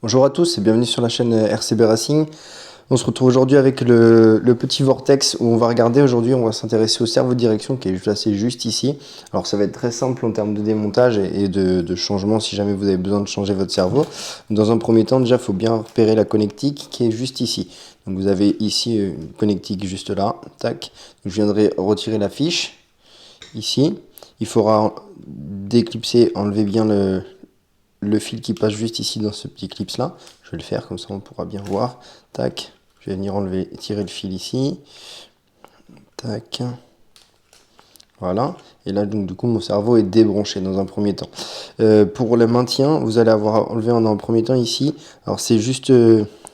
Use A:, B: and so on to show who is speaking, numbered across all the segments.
A: Bonjour à tous et bienvenue sur la chaîne RCB Racing. On se retrouve aujourd'hui avec le petit vortex où on va regarder aujourd'hui, on va s'intéresser au cerveau de direction qui est juste ici. Alors ça va être très simple en termes de démontage et de changement si jamais vous avez besoin de changer votre cerveau. Dans un premier temps déjà il faut bien repérer la connectique qui est juste ici. Donc vous avez ici une connectique juste là, tac. Donc je viendrai retirer la fiche ici. Il faudra déclipser, enlever bien le fil qui passe juste ici dans ce petit clips là. Je vais le faire comme ça on pourra bien voir. Tac, je vais venir enlever, tirer le fil ici. Tac, voilà. Et là donc du coup mon cerveau est débranché dans un premier temps. Pour le maintien, vous allez avoir enlevé en un premier temps ici. Alors c'est juste,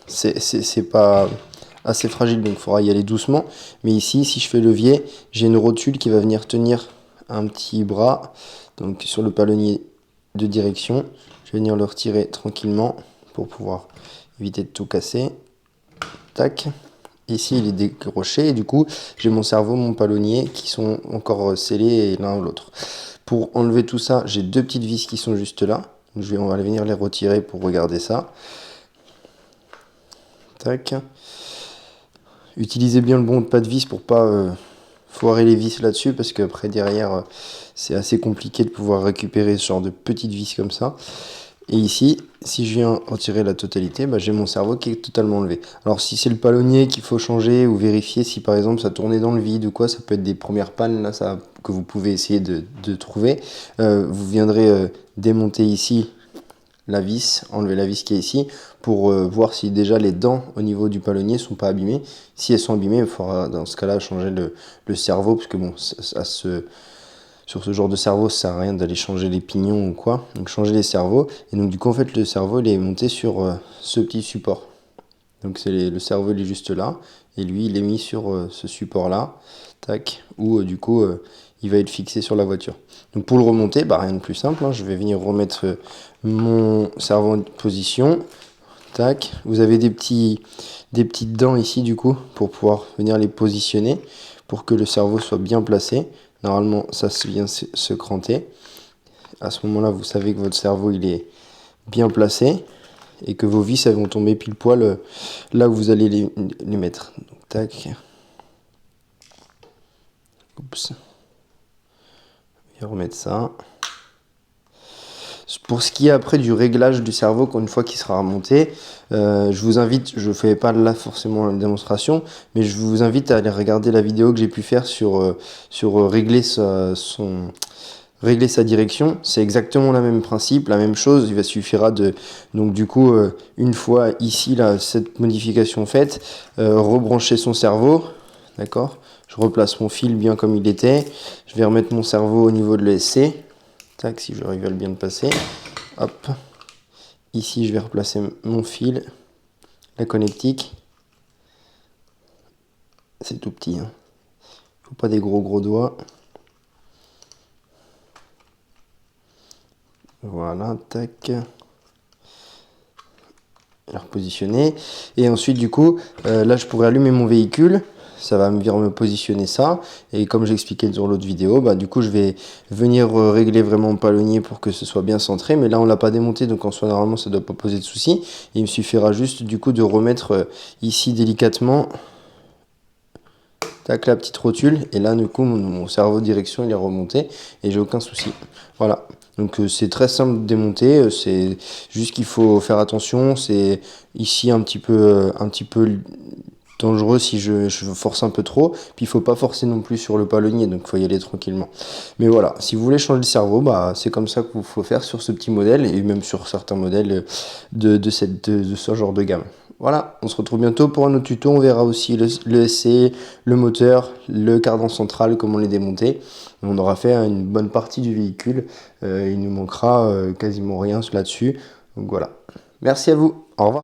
A: c'est pas assez fragile donc il faudra y aller doucement. Mais ici si je fais levier, j'ai une rotule qui va venir tenir un petit bras donc sur le palonnier de direction. Je vais venir le retirer tranquillement pour pouvoir éviter de tout casser. Tac. Ici, il est décroché et du coup, j'ai mon cerveau, mon palonnier qui sont encore scellés l'un ou l'autre. Pour enlever tout ça, j'ai deux petites vis qui sont juste là. On va venir les retirer pour regarder ça. Tac. Utilisez bien le bon pas de vis pour pas foirer les vis là-dessus parce qu'après derrière, c'est assez compliqué de pouvoir récupérer ce genre de petites vis comme ça. Et ici, si je viens retirer la totalité, j'ai mon cerveau qui est totalement enlevé. Alors si c'est le palonnier qu'il faut changer ou vérifier si par exemple ça tournait dans le vide ou quoi, ça peut être des premières pannes là, que vous pouvez essayer de trouver. Vous viendrez démonter ici la vis, enlever la vis qui est ici, pour voir si déjà les dents au niveau du palonnier sont pas abîmées. Si elles sont abîmées, il faudra dans ce cas-là changer le cerveau, parce que bon, sur ce genre de cerveau, ça sert à rien d'aller changer les pignons ou quoi. Donc changer les cerveaux. Et donc du coup, en fait, le cerveau, il est monté sur ce petit support. Donc le cerveau, il est juste là. Et lui, il est mis sur ce support-là. Tac. Où du coup, il va être fixé sur la voiture. Donc pour le remonter, rien de plus simple. Je vais venir remettre mon cerveau en position. Tac. Vous avez des petites dents ici, du coup, pour pouvoir venir les positionner. Pour que le cerveau soit bien placé. Normalement, ça vient se cranter. À ce moment-là, vous savez que votre cerveau il est bien placé et que vos vis elles vont tomber pile poil là où vous allez les mettre. Donc, tac. Oups. Je vais remettre ça. Pour ce qui est après du réglage du cerveau, une fois qu'il sera remonté, je vous invite, je ne fais pas là forcément la démonstration, mais je vous invite à aller regarder la vidéo que j'ai pu faire sur régler régler sa direction. C'est exactement le même principe, la même chose. Il va suffira de, donc du coup, une fois ici, là, cette modification faite, rebrancher son cerveau, d'accord. Je replace mon fil bien comme il était. Je vais remettre mon cerveau au niveau de l'ESC. Tac, si j'arrive à le bien passer. Hop. Ici, je vais replacer mon fil, la connectique. C'est tout petit, hein. Faut pas des gros doigts. Voilà, tac. Repositionner. Et ensuite, du coup, là, je pourrais allumer mon véhicule. Ça va venir me positionner ça. Et comme j'expliquais sur l'autre vidéo, du coup, je vais venir régler vraiment le palonnier pour que ce soit bien centré. Mais là, on l'a pas démonté, donc en soi, normalement, ça ne doit pas poser de soucis. Il me suffira juste, du coup, de remettre ici délicatement. Tac, la petite rotule. Et là, du coup, mon cerveau de direction, il est remonté. Et j'ai aucun souci. Voilà. Donc c'est très simple de démonter, c'est juste qu'il faut faire attention, c'est ici un petit peu dangereux si je force un peu trop, puis il faut pas forcer non plus sur le palonnier, donc il faut y aller tranquillement. Mais voilà, si vous voulez changer le cerveau, c'est comme ça qu'il faut faire sur ce petit modèle, et même sur certains modèles de ce genre de gamme. Voilà, on se retrouve bientôt pour un autre tuto, on verra aussi le SC, le moteur, le cardan central, comment les démonter. On aura fait une bonne partie du véhicule, il nous manquera quasiment rien là-dessus. Donc voilà, merci à vous, au revoir.